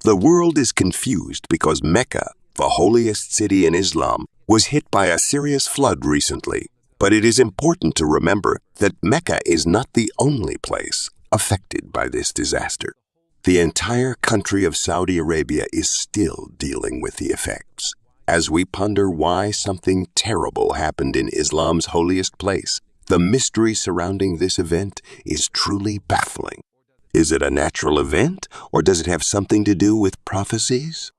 The world is confused because Mecca, the holiest city in Islam, was hit by a serious flood recently. But it is important to remember that Mecca is not the only place affected by this disaster. The entire country of Saudi Arabia is still dealing with the effects. As we ponder why something terrible happened in Islam's holiest place, the mystery surrounding this event is truly baffling. Is it a natural event, or does it have something to do with prophecies?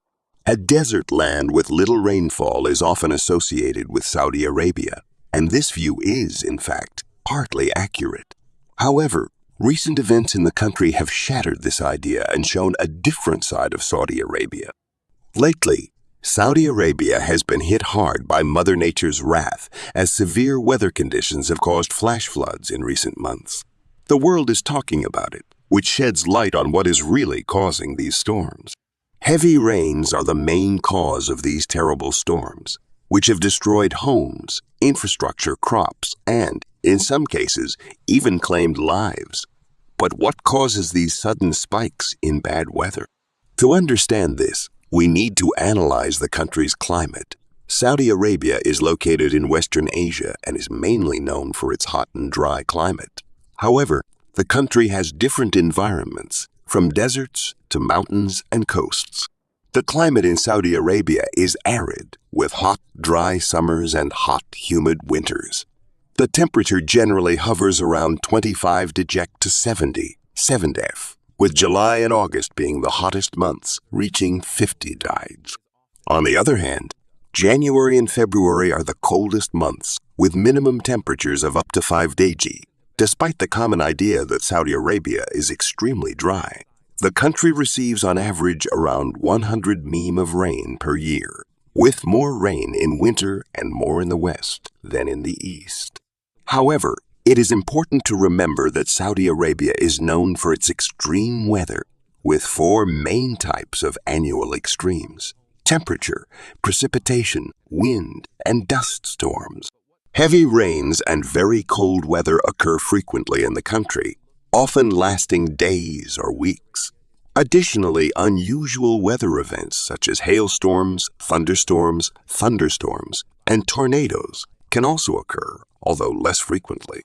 A desert land with little rainfall is often associated with Saudi Arabia, and this view is, in fact, partly accurate. However, recent events in the country have shattered this idea and shown a different side of Saudi Arabia. Lately, Saudi Arabia has been hit hard by Mother Nature's wrath as severe weather conditions have caused flash floods in recent months. The world is talking about it, which sheds light on what is really causing these storms. Heavy rains are the main cause of these terrible storms, which have destroyed homes, infrastructure, crops, and, in some cases, even claimed lives. But what causes these sudden spikes in bad weather? To understand this, we need to analyze the country's climate. Saudi Arabia is located in Western Asia and is mainly known for its hot and dry climate. However, the country has different environments, from deserts to mountains and coasts. The climate in Saudi Arabia is arid, with hot, dry summers and hot, humid winters. The temperature generally hovers around 25 to 70 F, with July and August being the hottest months, reaching 50 degrees. On the other hand, January and February are the coldest months, with minimum temperatures of up to 5 degrees. Despite the common idea that Saudi Arabia is extremely dry, the country receives on average around 100 mm of rain per year, with more rain in winter and more in the west than in the east. However, it is important to remember that Saudi Arabia is known for its extreme weather, with 4 main types of annual extremes: temperature, precipitation, wind, and dust storms. Heavy rains and very cold weather occur frequently in the country, often lasting days or weeks. Additionally, unusual weather events such as hailstorms, thunderstorms, and tornadoes can also occur, although less frequently.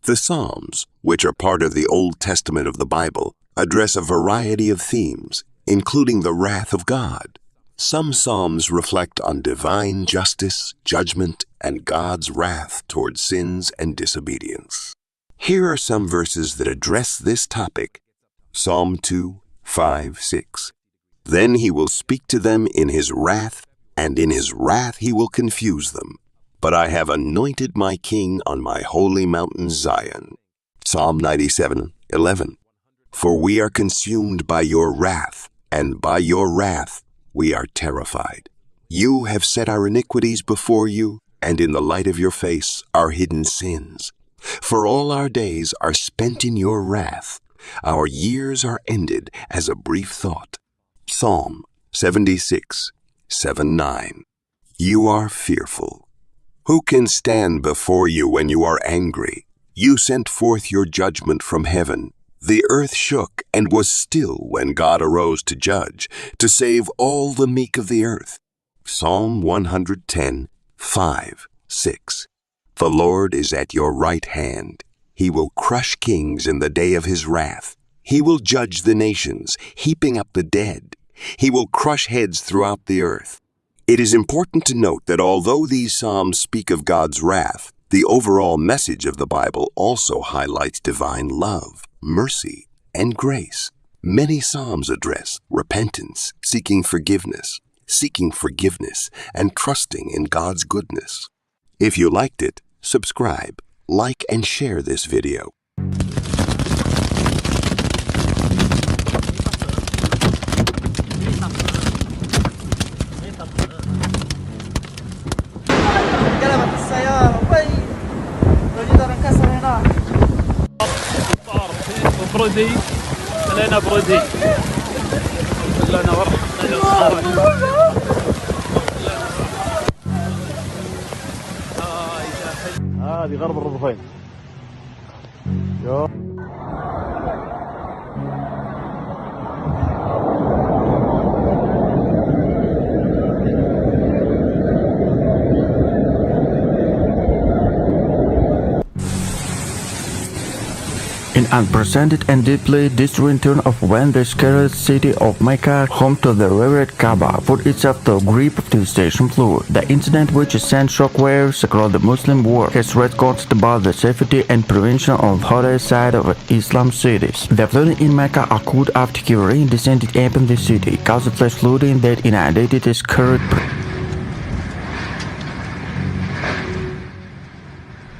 The Psalms, which are part of the Old Testament of the Bible, address a variety of themes, including the wrath of God. Some Psalms reflect on divine justice, judgment, and God's wrath towards sins and disobedience. Here are some verses that address this topic. Psalm 2, 5, 6. Then he will speak to them in his wrath, and in his wrath he will confuse them. But I have anointed my king on my holy mountain Zion. Psalm 97, 11. For we are consumed by your wrath, and by your wrath we are terrified. You have set our iniquities before you, and in the light of your face our hidden sins. For all our days are spent in your wrath. Our years are ended as a brief thought. Psalm 76, 7, 9. You are fearful. Who can stand before you when you are angry? You sent forth your judgment from heaven. The earth shook and was still when God arose to judge, to save all the meek of the earth. Psalm 110, 5, 6. The Lord is at your right hand. He will crush kings in the day of his wrath. He will judge the nations, heaping up the dead. He will crush heads throughout the earth. It is important to note that although these Psalms speak of God's wrath, the overall message of the Bible also highlights divine love, mercy, and grace. Many Psalms address repentance, seeking forgiveness, and trusting in God's goodness. If you liked it, subscribe, like, and share this video. انقلبت السيارة والجدار انكسر هناك. برودي خلينا برودي خلينا هذه غرب الرضفين. unprecedented and deeply disturbing turn of when the sacred city of Mecca, home to the revered KAABA, put itself to the grip of devastation flew. The incident, which sent shockwaves across the Muslim world, has raised concerns about the safety and prevention of holy side of Islam cities. The flooding in Mecca occurred after rain descended upon the city, causing flash flooding that inundated the sacred.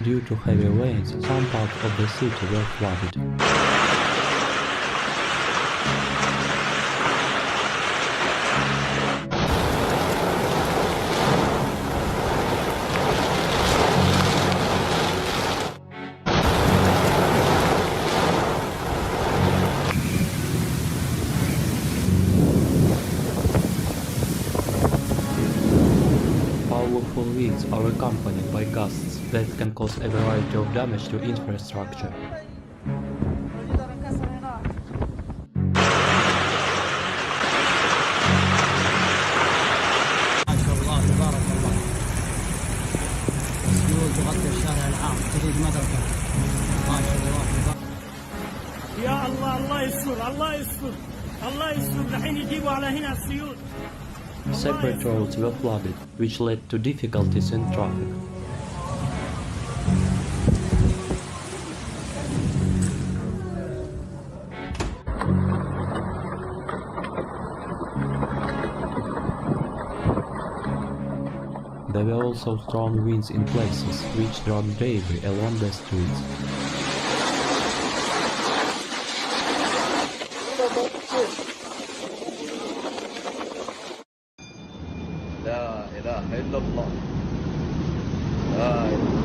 Due to heavy rains, some parts of the city were flooded. Powerful winds are accompanied by gusts that can cause a variety of damage to infrastructure. يا الله الله يستر الله يستر الله يستر الحين يجيبوا على هنا السيول. Separate roads were flooded, which led to difficulties in traffic. There were also strong winds in places, which dragged debris along the streets. لا إله إلا الله. لا إله.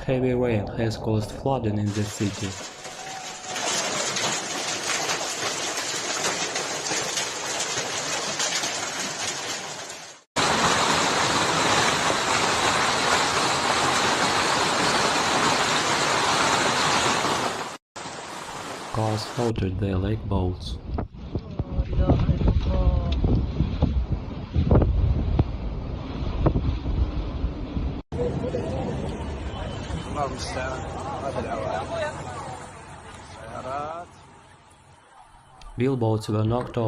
Heavy rain has caused flooding in the city. Cars floated there like boats. Billboards were knocked over.